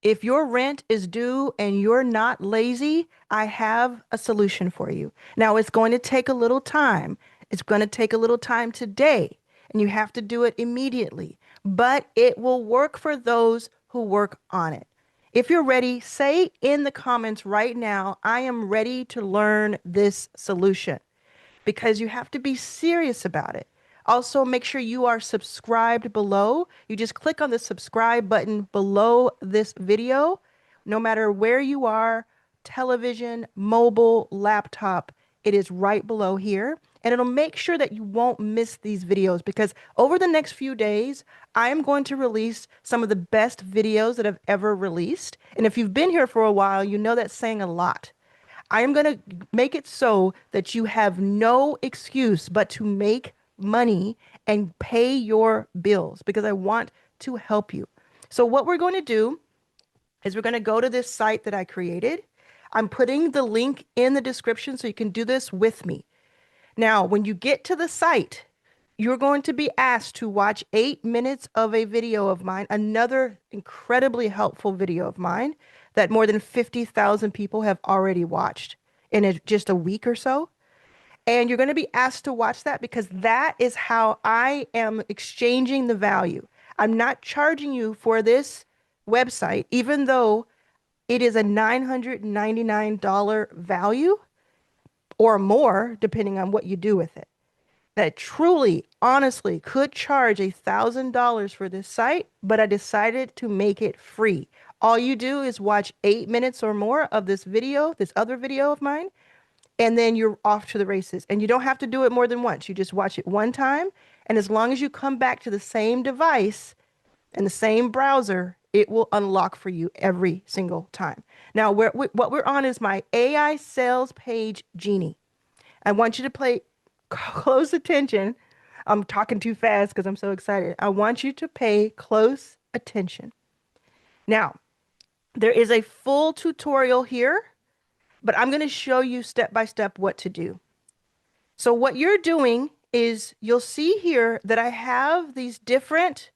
If your rent is due and you're not lazy, I have a solution for you. Now, it's going to take a little time. It's going to take a little time today, and you have to do it immediately, but it will work for those who work on it. If you're ready, say in the comments right now, I am ready to learn this solution, because you have to be serious about it. Also, make sure you are subscribed below. You just click on the subscribe button below this video, no matter where you are, television, mobile, laptop, it is right below here. And it'll make sure that you won't miss these videos, because over the next few days, I am going to release some of the best videos that I've ever released. And if you've been here for a while, you know that's saying a lot. I am going to make it so that you have no excuse but to make money and pay your bills, because I want to help you. So what we're going to do is we're going to go to this site that I created. I'm putting the link in the description so you can do this with me. Now, when you get to the site, you're going to be asked to watch 8 minutes of a video of mine, another incredibly helpful video of mine that more than 50,000 people have already watched in just a week or so. And you're going to be asked to watch that, because that is how I am exchanging the value. I'm not charging you for this website, even though it is a $999 value or more, depending on what you do with it. That truly, honestly could charge $1,000 for this site, but I decided to make it free. All you do is watch 8 minutes or more of this video, this other video of mine, and then you're off to the races. And you don't have to do it more than once. You just watch it one time. And as long as you come back to the same device and the same browser, it will unlock for you every single time. Now, what we're on is my AI sales page genie. I want you to pay close attention. I'm talking too fast because I'm so excited. I want you to pay close attention. Now, there is a full tutorial here, but I'm going to show you step by step what to do. So what you're doing is, you'll see here that I have these different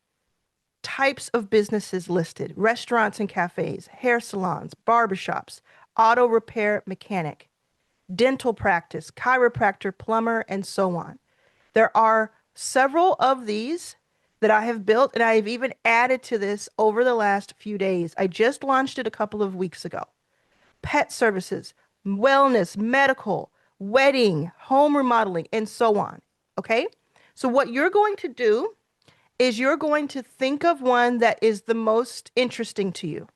types of businesses listed: restaurants and cafes, hair salons, barbershops, auto repair mechanic, dental practice, chiropractor, plumber, and so on. There are several of these that I have built, and I have even added to this over the last few days. I just launched it a couple of weeks ago. Pet services, wellness, medical, wedding, home remodeling, and so on. Okay? So what you're going to do is you're going to think of one that is the most interesting to you.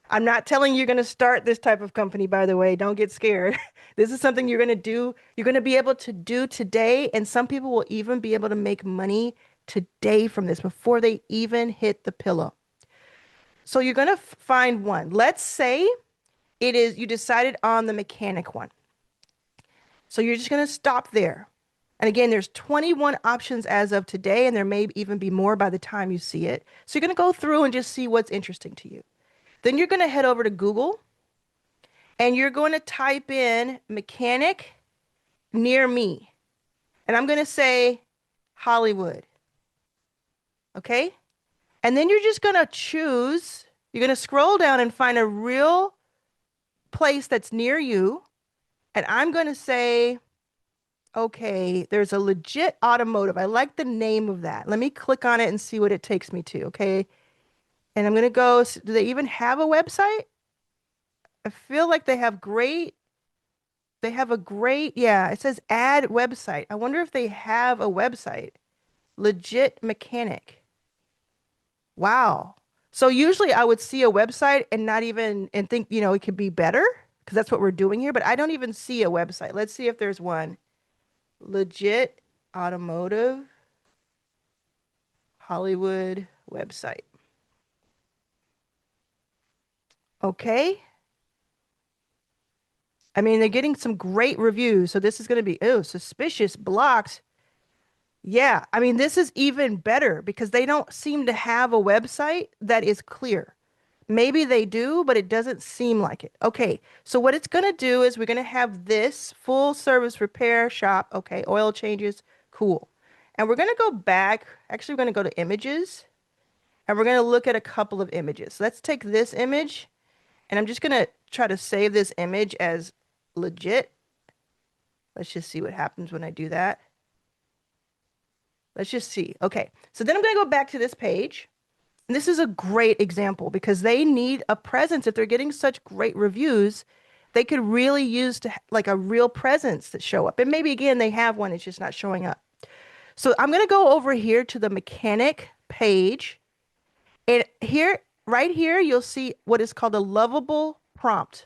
I'm not telling you you're going to start this type of company, by the way. Don't get scared. This is something you're going to do. You're going to be able to do today. And some people will even be able to make money today from this before they even hit the pillow. So you're going to find one. Let's say it is, you decided on the mechanic one. So you're just going to stop there. And again, there's 21 options as of today, and there may even be more by the time you see it. So you're going to go through and just see what's interesting to you. Then you're going to head over to Google, and you're going to type in mechanic near me. And I'm going to say Hollywood. Okay? And then you're just going to choose, you're going to scroll down and find a real place that's near you. And I'm going to say, okay, there's a legit automotive. I like the name of that. Let me click on it and see what it takes me to. Okay. And I'm going to go, do they even have a website? I feel like they have a great, yeah, it says add website. I wonder if they have a website. Legit mechanic. Wow. So usually I would see a website and not even, and think, it could be better, because that's what we're doing here, but I don't even see a website. Let's see if there's one. Legit automotive Hollywood website. Okay. I mean, they're getting some great reviews. So this is going to be, suspicious, blocked. Yeah. I mean, this is even better because they don't seem to have a website that is clear. Maybe they do, but it doesn't seem like it. Okay. So what it's going to do is we're going to have this full service repair shop. Okay. Oil changes. Cool. And we're going to go back. Actually, we're going to go to images. and we're going to look at a couple of images. Let's take this image, and I'm just going to try to save this image as legit. Let's just see what happens when I do that. Let's just see. Okay, so then I'm going to go back to this page. And this is a great example because they need a presence. If they're getting such great reviews, they could really use like a real presence to show up. And maybe again, they have one, it's just not showing up. So I'm going to go over here to the mechanic page. And here, right here, you'll see what is called a lovable prompt.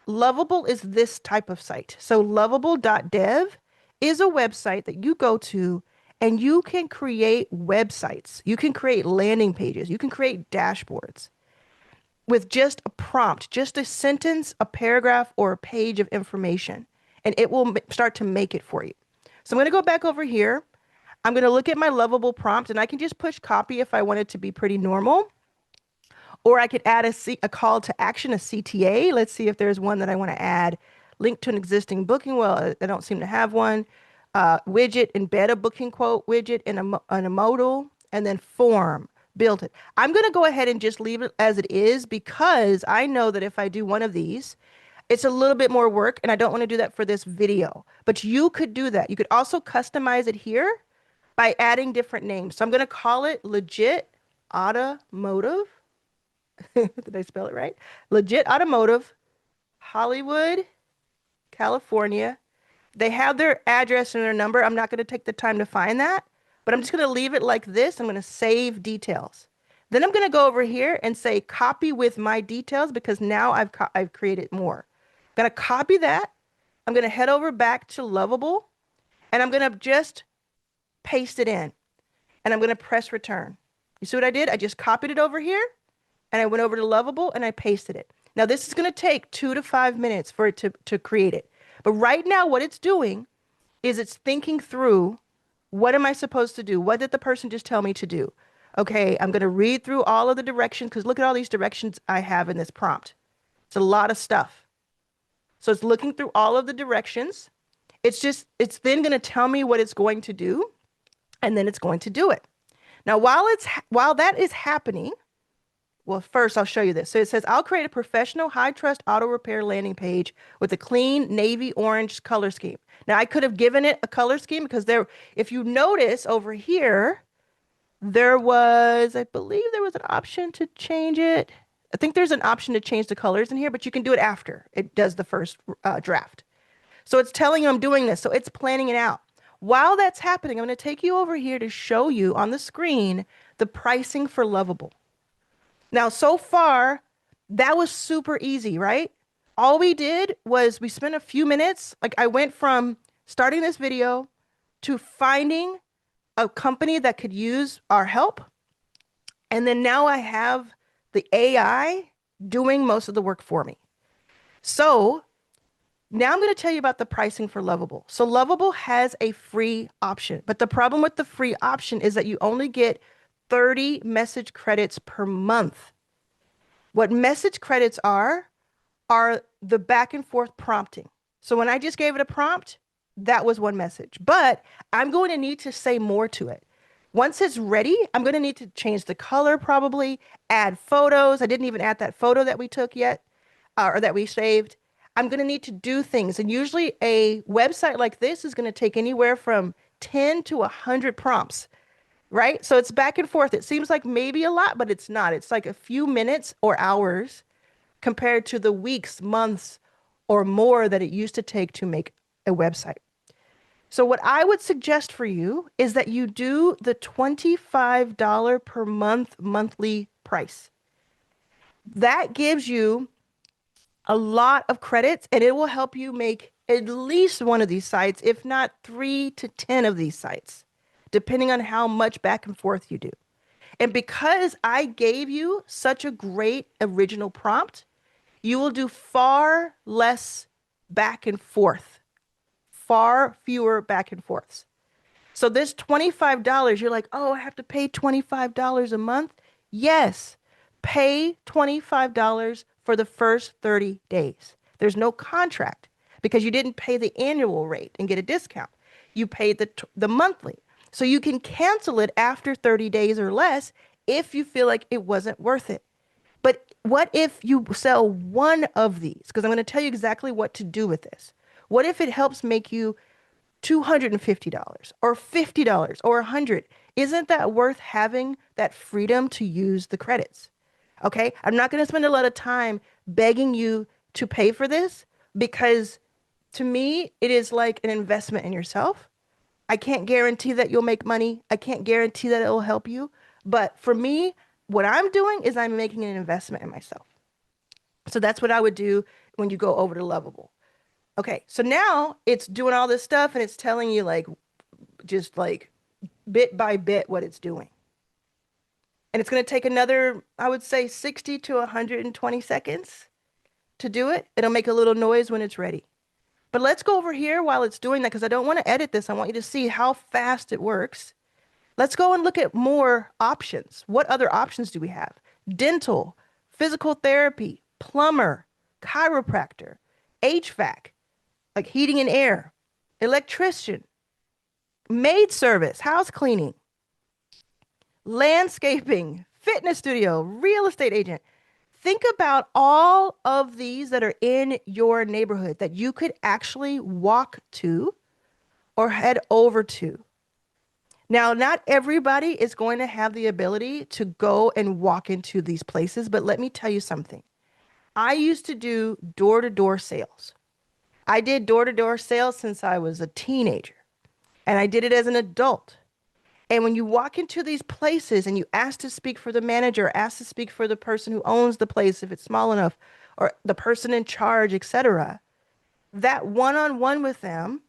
Lovable is this type of site. So lovable.dev is a website that you go to and you can create websites. You can create landing pages. You can create dashboards with just a prompt, just a sentence, a paragraph, or a page of information. And it will start to make it for you. So I'm going to go back over here. I'm going to look at my lovable prompt, and I can just push copy if I want it to be pretty normal. Or I could add a call to action, a CTA. Let's see if there's one that I want to add. Link to an existing booking. Well, I don't seem to have one. Widget, embed a booking quote widget in a modal, and then form, build it. I'm going to go ahead and just leave it as it is because I know that if I do one of these, it's a little bit more work, and I don't want to do that for this video. But you could do that. You could also customize it here by adding different names. So I'm going to call it Legit Automotive. Did I spell it right? Legit Automotive, Hollywood, California. They have their address and their number. I'm not going to take the time to find that, but I'm just going to leave it like this. I'm going to save details. Then I'm going to go over here and say copy with my details because now I've created more. I'm going to copy that. I'm going to head over back to Lovable, and I'm going to just paste it in, and I'm going to press return. You see what I did? I just copied it over here, and I went over to Lovable, and I pasted it. Now, this is going to take 2 to 5 minutes for it to create it. But right now, what it's doing is it's thinking through, what am I supposed to do? What did the person just tell me to do? Okay, I'm going to read through all of the directions because look at all these directions I have in this prompt. It's a lot of stuff. So it's looking through all of the directions. It's then going to tell me what it's going to do, and then it's going to do it. Now, while that is happening, well, first I'll show you this. So it says, I'll create a professional high trust auto repair landing page with a clean navy orange color scheme. Now I could have given it a color scheme because if you notice over here, I believe there was an option to change it. I think there's an option to change the colors in here, but you can do it after it does the first draft. So it's telling you I'm doing this. So it's planning it out. While that's happening, I'm going to take you over here to show you on the screen the pricing for Lovable. Now, so far, that was super easy, right? All we did was we spent a few minutes. Like I went from starting this video to finding a company that could use our help. And then now I have the AI doing most of the work for me. So now I'm going to tell you about the pricing for Lovable. So Lovable has a free option, but the problem with the free option is that you only get 30 message credits per month. What message credits are the back and forth prompting. So when I just gave it a prompt, that was one message, but I'm going to need to say more to it. Once it's ready, I'm going to need to change the color, probably add photos. I didn't even add that photo that we took yet, or that we saved. I'm going to need to do things. And usually a website like this is going to take anywhere from 10 to 100 prompts. Right? So it's back and forth. It seems like maybe a lot, but it's not. It's like a few minutes or hours compared to the weeks, months, or more that it used to take to make a website. So what I would suggest for you is that you do the $25 per month monthly price. That gives you a lot of credits, and it will help you make at least one of these sites, if not 3 to 10 of these sites, depending on how much back and forth you do. And because I gave you such a great original prompt, you will do far less back and forth, far fewer back and forths. So this $25, you're like, oh, I have to pay $25 a month. Yes, pay $25 for the first 30 days. There's no contract because you didn't pay the annual rate and get a discount. You paid the monthly. So you can cancel it after 30 days or less if you feel like it wasn't worth it. But what if you sell one of these? Because I'm going to tell you exactly what to do with this. What if it helps make you $250 or $50 or 100? Isn't that worth having that freedom to use the credits? Okay? I'm not going to spend a lot of time begging you to pay for this because to me, it is like an investment in yourself. I can't guarantee that you'll make money. I can't guarantee that it will help you. But for me, what I'm doing is I'm making an investment in myself. So that's what I would do when you go over to Lovable. Okay, so now it's doing all this stuff and it's telling you like just like bit by bit what it's doing. And it's going to take another, I would say 60 to 120 seconds to do it. It'll make a little noise when it's ready. But let's go over here while it's doing that because I don't want to edit this. I want you to see how fast it works. Let's go and look at more options. What other options do we have? Dental, physical therapy, plumber, chiropractor, HVAC, like heating and air, electrician, maid service, house cleaning, landscaping, fitness studio, real estate agent. Think about all of these that are in your neighborhood that you could actually walk to or head over to. Now, not everybody is going to have the ability to go and walk into these places, but let me tell you something. I used to do door-to-door sales. I did door-to-door sales since I was a teenager, and I did it as an adult. And when you walk into these places and you ask to speak for the manager, ask to speak for the person who owns the place if it's small enough, or the person in charge, etc., that one-on-one with them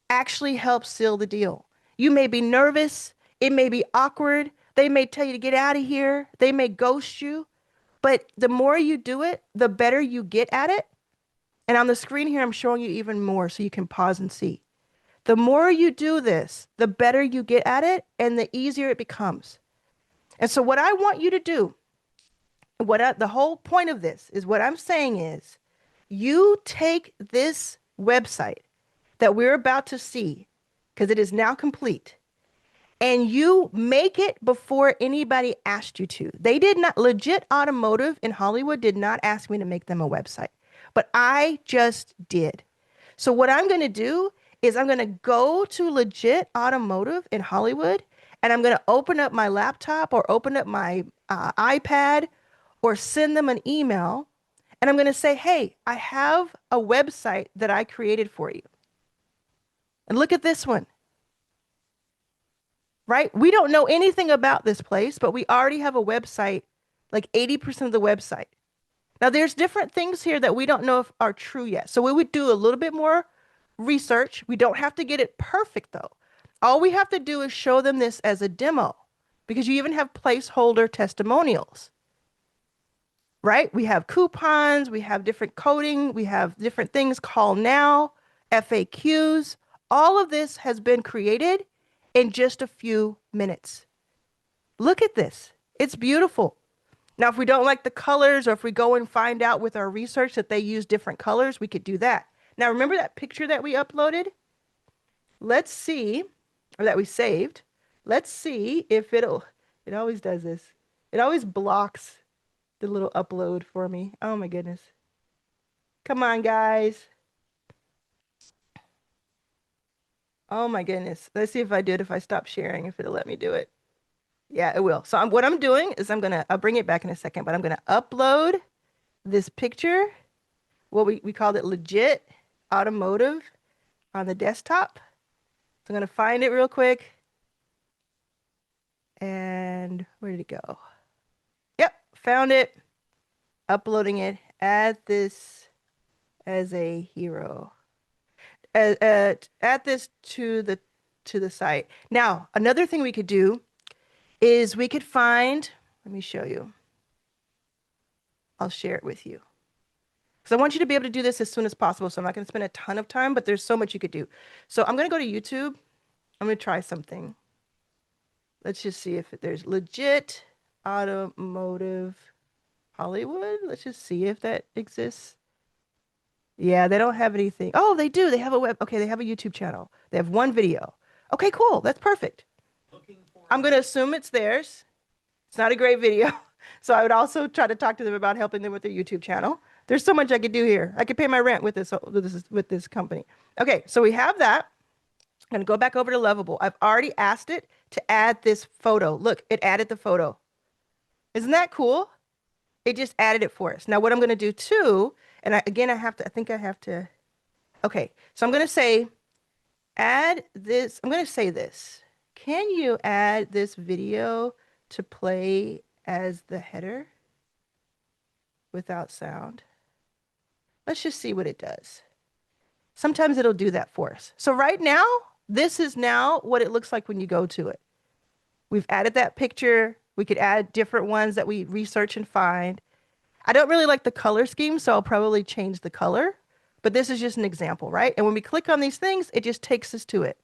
actually helps seal the deal. You may be nervous, it may be awkward, they may tell you to get out of here, they may ghost you, but the more you do it, the better you get at it. And on the screen here, I'm showing you even more so you can pause and see. The more you do this, the better you get at it and the easier it becomes. And so what I want you to do, the whole point of this is what I'm saying is you take this website that we're about to see, because it is now complete, and you make it before anybody asked you to. They did not, Legit Automotive in Hollywood did not ask me to make them a website, but I just did. So what I'm going to do is I'm going to go to Legit Automotive in Hollywood and I'm going to open up my laptop or open up my iPad or send them an email. And I'm going to say, hey, I have a website that I created for you. And look at this one, right? We don't know anything about this place, but we already have a website, like 80% of the website. Now, there's different things here that we don't know if are true yet. So we would do a little bit more research. We don't have to get it perfect, though. All we have to do is show them this as a demo because you even have placeholder testimonials, right? We have coupons, we have different coding, we have different things, call now, FAQs. All of this has been created in just a few minutes. Look at this. It's beautiful. Now, if we don't like the colors or if we go and find out with our research that they use different colors, we could do that. Now, remember that picture that we uploaded? Let's see, or that we saved. Let's see if it always does this. It always blocks the little upload for me. Oh my goodness. Come on, guys. Oh my goodness. Let's see if I do it, if I stop sharing, if it'll let me do it. Yeah, it will. So what I'm doing is I'll bring it back in a second, but I'm going to upload this picture. Well, we called it Legit Automotive on the desktop. So I'm going to find it real quick. And where did it go? Yep, found it. Uploading it. Add this as a hero. Add this to the site. Now, another thing we could do is we could find, let me show you. I'll share it with you. Because I want you to be able to do this as soon as possible. So I'm not going to spend a ton of time, but there's so much you could do. So I'm going to go to YouTube. I'm going to try something. Let's just see if there's Legit Automotive Hollywood. Let's just see if that exists. Yeah, they don't have anything. Oh, they do. They have a okay, they have a YouTube channel. They have one video. Okay, cool. That's perfect. I'm going to assume it's theirs. It's not a great video. So I would also try to talk to them about helping them with their YouTube channel. There's so much I could do here. I could pay my rent with this company. Okay, so we have that. I'm gonna go back over to Lovable. I've already asked it to add this photo. Look, it added the photo. Isn't that cool? It just added it for us. Now what I'm gonna do too, and again, I think I have to, okay. So I'm gonna say, add this, I'm gonna say this. Can you add this video to play as the header without sound? Let's just see what it does. Sometimes it'll do that for us. So right now, this is now what it looks like when you go to it. We've added that picture. We could add different ones that we research and find. I don't really like the color scheme, so I'll probably change the color. But this is just an example, right? And when we click on these things, it just takes us to it.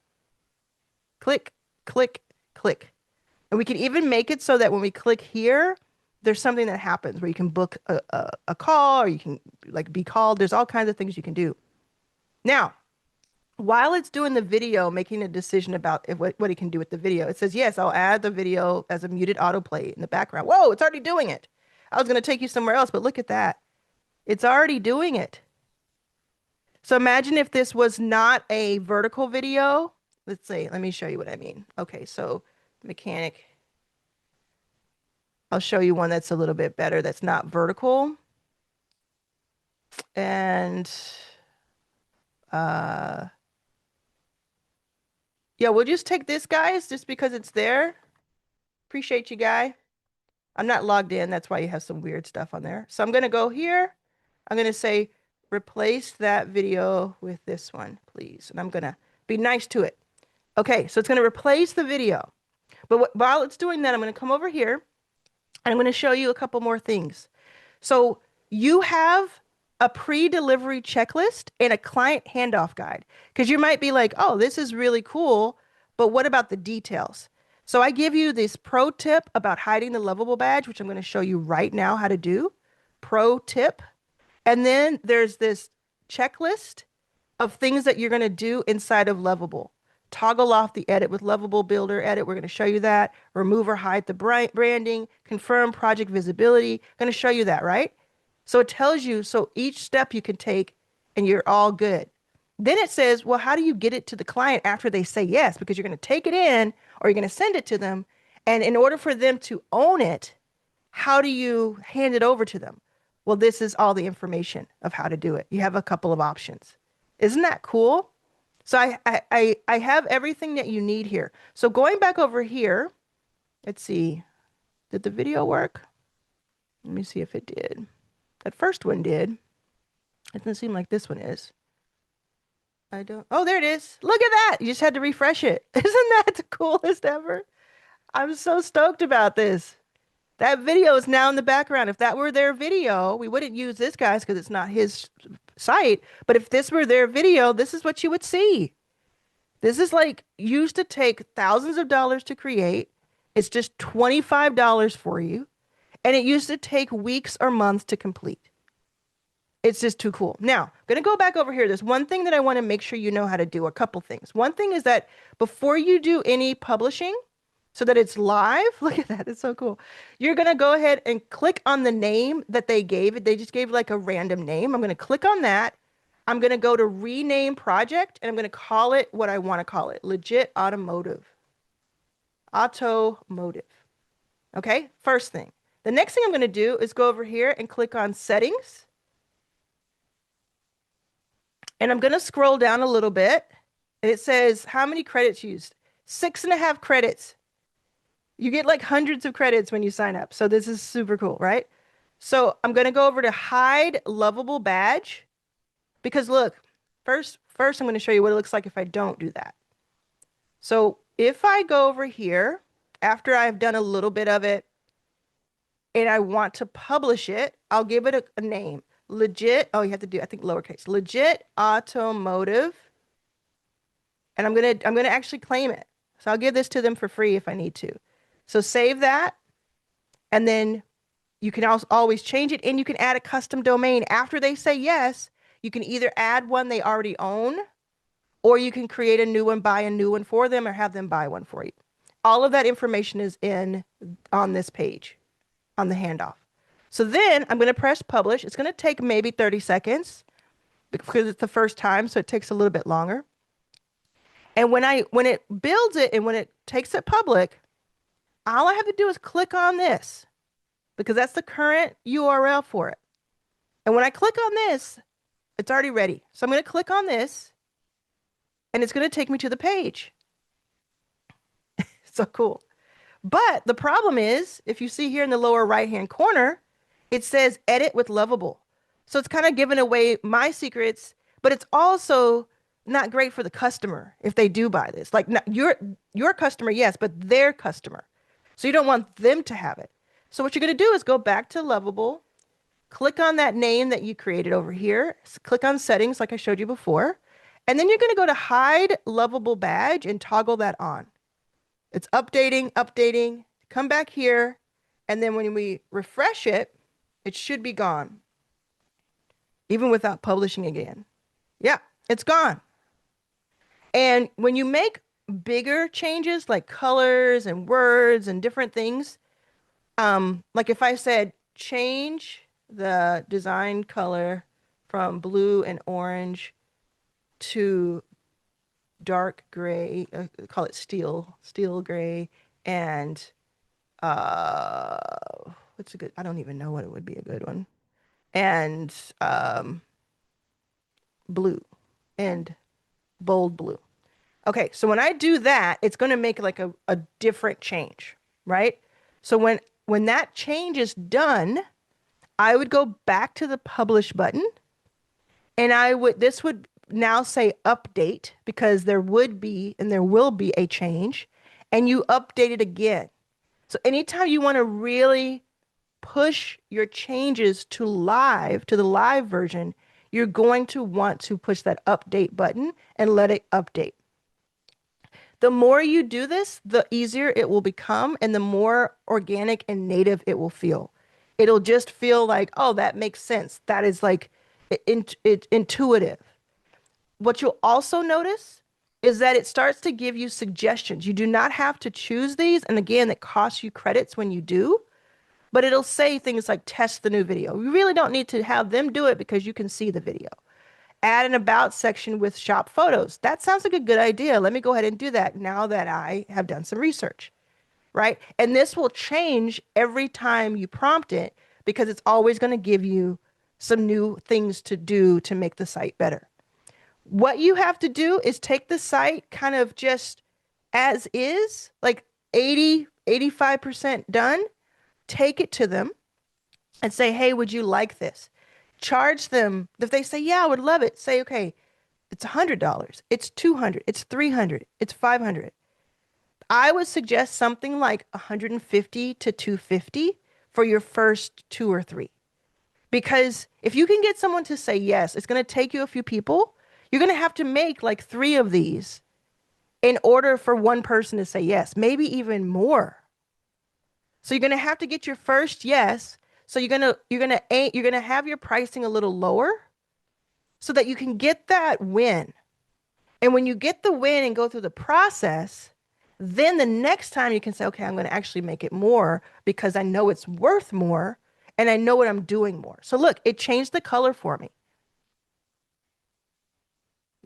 Click, click, click. And we can even make it so that when we click here, there's something that happens where you can book a call, or you can like be called. There's all kinds of things you can do. Now, while it's doing the video, making a decision about what it can do with the video, it says, yes, I'll add the video as a muted autoplay in the background. Whoa, it's already doing it. I was going to take you somewhere else, but look at that. It's already doing it. So imagine if this was not a vertical video. Let's say, let me show you what I mean. Okay, so mechanic. I'll show you one that's a little bit better, that's not vertical. And yeah, we'll just take this, guys, just because it's there. Appreciate you, guy. I'm not logged in. That's why you have some weird stuff on there. So I'm going to go here. I'm going to say, replace that video with this one, please. And I'm going to be nice to it. Okay, so it's going to replace the video. But while it's doing that, I'm going to come over here, and I'm going to show you a couple more things. So you have a pre-delivery checklist and a client handoff guide, because you might be like, oh, this is really cool, but what about the details? So I give you this pro tip about hiding the Lovable badge, which I'm going to show you right now how to do. Pro tip. And then there's this checklist of things that you're going to do inside of Lovable. Toggle off the edit with Lovable Builder edit. We're going to show you that. Remove or hide the branding. Confirm project visibility. Going to show you that, right? So it tells you, so each step you can take and you're all good. Then it says, well, how do you get it to the client after they say yes? Because you're going to take it in or you're going to send it to them. And in order for them to own it, how do you hand it over to them? Well, this is all the information of how to do it. You have a couple of options. Isn't that cool? So I have everything that you need here. So going back over here, let's see, did the video work? Let me see if it did. That first one did. It doesn't seem like this one is. Oh, there it is. Look at that. You just had to refresh it. Isn't that the coolest ever? I'm so stoked about this. That video is now in the background. If that were their video, we wouldn't use this guy's because it's not his site. But if this were their video, this is what you would see. This is like, used to take thousands of dollars to create. It's just $25 for you. And it used to take weeks or months to complete. It's just too cool. Now, I'm going to go back over here. There's one thing that I want to make sure you know how to do, a couple things. One thing is that before you do any publishing, so that it's live, look at that, it's so cool. You're going to go ahead and click on the name that they gave it. They just gave like a random name. I'm going to click on that. I'm going to go to rename project, and I'm going to call it what I want to call it, Legit Automotive. Automotive. Okay, first thing. The next thing I'm going to do is go over here and click on settings. And I'm going to scroll down a little bit. And it says, how many credits used? 6.5 credits. You get like hundreds of credits when you sign up. So this is super cool, right? So I'm going to go over to hide Lovable badge. Because look, first I'm going to show you what it looks like if I don't do that. So if I go over here, after I've done a little bit of it, and I want to publish it, I'll give it a name. Legit, oh, you have to do, I think, lowercase. Legit Automotive. And I'm gonna actually claim it. So I'll give this to them for free if I need to. So save that. And then you can also always change it, and you can add a custom domain. After they say yes, you can either add one they already own, or you can create a new one, buy a new one for them, or have them buy one for you. All of that information is in on this page, on the handoff. So then I'm going to press publish. It's going to take maybe 30 seconds because it's the first time, so it takes a little bit longer. And when it builds it and when it takes it public, all I have to do is click on this because that's the current URL for it. And when I click on this, it's already ready. So I'm going to click on this and it's going to take me to the page. So cool. But the problem is, if you see here in the lower right-hand corner, it says edit with Lovable. So it's kind of giving away my secrets, but it's also not great for the customer if they do buy this. Like not your customer, yes, but their customer. So you don't want them to have it. So what you're going to do is go back to Lovable, click on that name that you created over here, click on settings like I showed you before, and then you're going to go to hide Lovable badge and toggle that on. It's updating, come back here, and then when we refresh it, it should be gone, even without publishing again. Yeah, it's gone. And when you make bigger changes like colors and words and different things, like if I said change the design color from blue and orange to dark gray, call it steel gray, and what's a good, I don't even know what it would be a good one, and blue and bold blue. Okay, so when I do that, it's going to make like a different change, right? So when that change is done, I would go back to the publish button and this would now say update because there would be and there will be a change, and you update it again. So anytime you want to really push your changes to the live version, you're going to want to push that update button and let it update. The more you do this, the easier it will become and the more organic and native it will feel. It'll just feel like, oh, that makes sense. That is like intuitive. What you'll also notice is that it starts to give you suggestions. You do not have to choose these. And again, it costs you credits when you do, but it'll say things like test the new video. You really don't need to have them do it because you can see the video. Add an about section with shop photos. That sounds like a good idea. Let me go ahead and do that now that I have done some research, right? And this will change every time you prompt it because it's always going to give you some new things to do to make the site better. What you have to do is take the site kind of just as is, like 80, 85% done, take it to them and say, hey, would you like this? Charge them. If they say, yeah, I would love it, say, okay, it's $100, it's $200, it's $300, it's $500. I would suggest something like $150 to $250 for your first 2 or 3. Because if you can get someone to say yes, it's going to take you a few people. You're going to have to make like 3 of these in order for one person to say yes, maybe even more. So you're going to have to get your first yes. So you're going to have your pricing a little lower so that you can get that win. And when you get the win and go through the process, then the next time you can say, okay, I'm going to actually make it more because I know it's worth more and I know what I'm doing more. So look, it changed the color for me.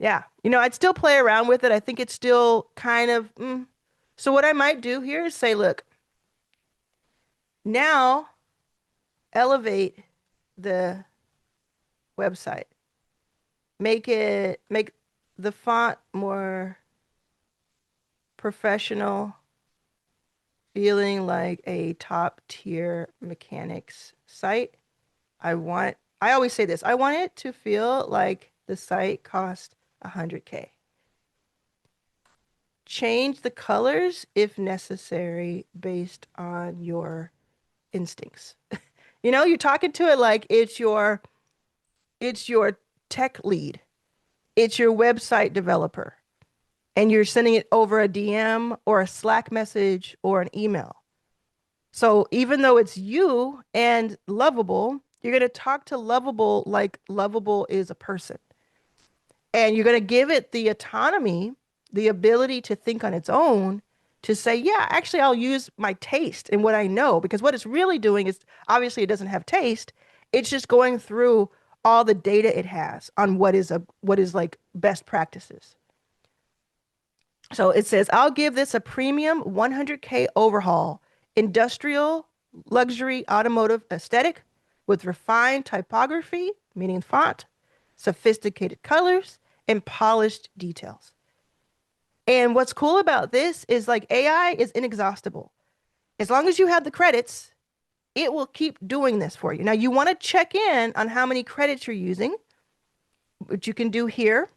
Yeah, I'd still play around with it. I think it's still kind of, So what I might do here is say, look, now elevate the website. Make the font more professional, feeling like a top tier mechanics site. I always say this, I want it to feel like the site cost $100K. Change the colors if necessary based on your instincts. You're talking to it like it's your tech lead. It's your website developer. And you're sending it over a DM or a Slack message or an email. So even though it's you and Lovable, you're going to talk to Lovable like Lovable is a person. And you're going to give it the autonomy, the ability to think on its own, to say, yeah, actually, I'll use my taste and what I know, because what it's really doing is obviously it doesn't have taste. It's just going through all the data it has on what is like best practices. So it says, I'll give this a premium 100K overhaul, industrial, luxury, automotive aesthetic with refined typography, meaning font, sophisticated colors, and polished details. And what's cool about this is like AI is inexhaustible. As long as you have the credits, it will keep doing this for you. Now, you want to check in on how many credits you're using, which you can do here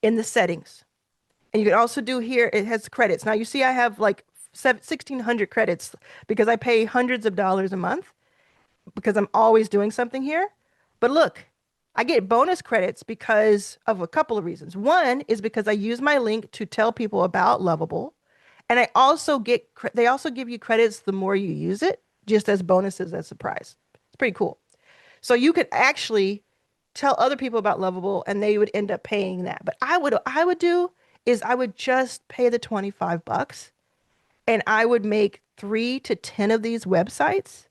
in the settings. And you can also do here, it has credits. Now, you see, I have like 1,600 credits because I pay hundreds of dollars a month because I'm always doing something here. But look, I get bonus credits because of a couple of reasons. One is because I use my link to tell people about Lovable. And I also get, they also give you credits the more you use it, just as bonuses as a surprise. It's pretty cool. So you could actually tell other people about Lovable and they would end up paying that. But I would do is I would just pay the 25 bucks and I would make 3 to 10 of these websites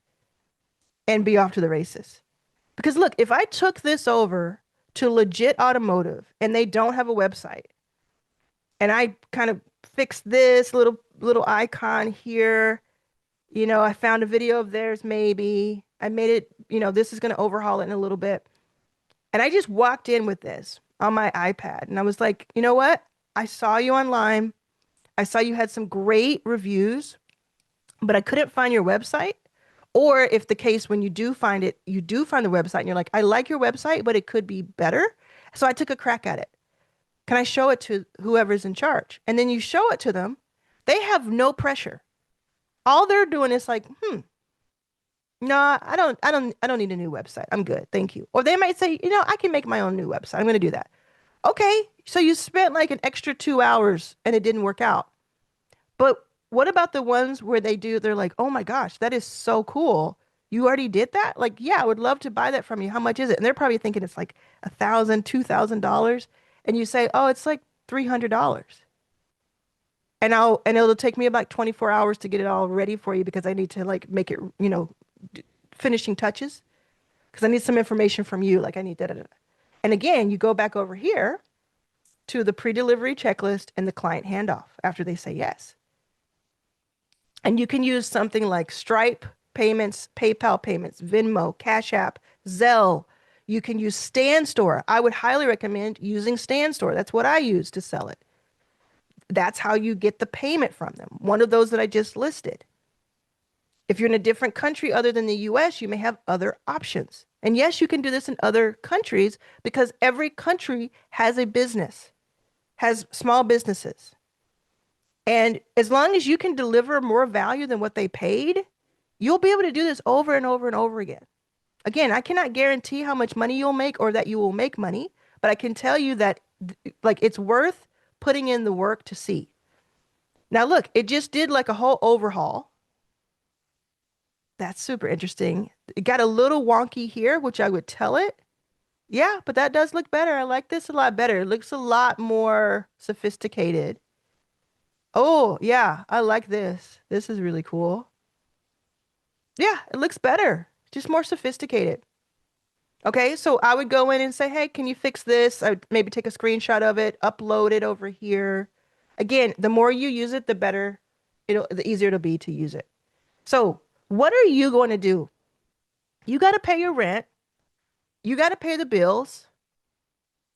and be off to the races. Because look, if I took this over to Legit Automotive and they don't have a website and I kind of fixed this little icon here, you know, I found a video of theirs maybe. I made it, you know, this is going to overhaul it in a little bit. And I just walked in with this on my iPad and I was like, you know what? I saw you online. I saw you had some great reviews, but I couldn't find your website. Or if the case when you do find it, you do find the website and you're like, I like your website, but it could be better. So I took a crack at it. Can I show it to whoever's in charge? And then you show it to them. They have no pressure. All they're doing is like, no, I don't need a new website. I'm good. Thank you. Or they might say, you know, I can make my own new website. I'm going to do that. Okay. So you spent like an extra 2 hours and it didn't work out. But what about the ones where they're like, oh my gosh, that is so cool. You already did that? Like, yeah, I would love to buy that from you. How much is it? And they're probably thinking it's like $1,000, $2,000. And you say, oh, it's like $300. And it'll take me about 24 hours to get it all ready for you because I need to like make it, you know, finishing touches because I need some information from you. Like I need that. And again, you go back over here to the pre-delivery checklist and the client handoff after they say yes. And you can use something like Stripe payments, PayPal payments, Venmo, Cash App, Zelle. You can use Stand Store. I would highly recommend using Stand Store. That's what I use to sell it. That's how you get the payment from them. One of those that I just listed. If you're in a different country other than the US, you may have other options. And yes, you can do this in other countries because every country has a business, has small businesses. And as long as you can deliver more value than what they paid, you'll be able to do this over and over and over again. Again, I cannot guarantee how much money you'll make or that you will make money, but I can tell you that like it's worth putting in the work to see. Now look, it just did like a whole overhaul. That's super interesting. It got a little wonky here, which I would tell it. Yeah, but that does look better. I like this a lot better. It looks a lot more sophisticated. Oh, yeah, I like this. This is really cool. Yeah, it looks better. Just more sophisticated. Okay, so I would go in and say, hey, can you fix this? I would maybe take a screenshot of it, upload it over here. Again, the more you use it, the better the easier it'll be to use it. So what are you going to do? You got to pay your rent. You got to pay the bills.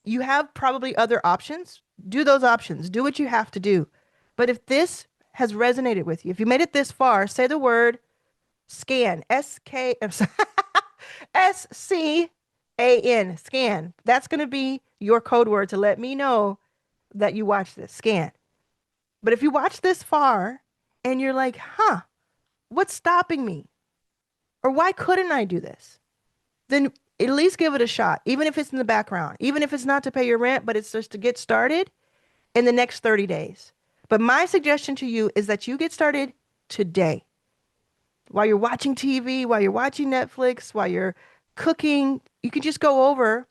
You have probably other options. Do those options. Do what you have to do. But if this has resonated with you, if you made it this far, say the word scan, SCAN, scan. That's going to be your code word to let me know that you watched this, scan. But if you watch this far and you're like, what's stopping me? Or why couldn't I do this? Then at least give it a shot, even if it's in the background, even if it's not to pay your rent, but it's just to get started in the next 30 days. But my suggestion to you is that you get started today. While you're watching TV, while you're watching Netflix, while you're cooking, you can just go over.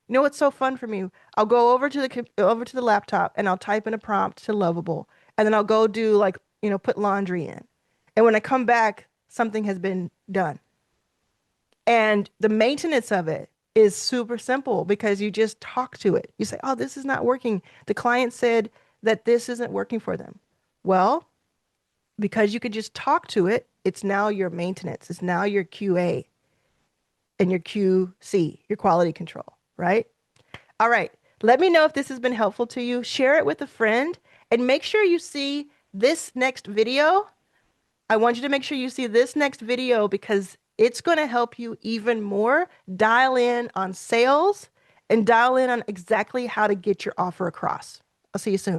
You know what's so fun for me? I'll go over to the laptop and I'll type in a prompt to Lovable, and then I'll go do like put laundry in. And when I come back, something has been done. And the maintenance of it is super simple because you just talk to it. You say, oh, this is not working. The client said that this isn't working for them. Well, because you could just talk to it, it's now your maintenance. It's now your QA and your QC, your quality control, right? All right. Let me know if this has been helpful to you. Share it with a friend and make sure you see this next video. I want you to make sure you see this next video because it's going to help you even more dial in on sales and dial in on exactly how to get your offer across. I'll see you soon.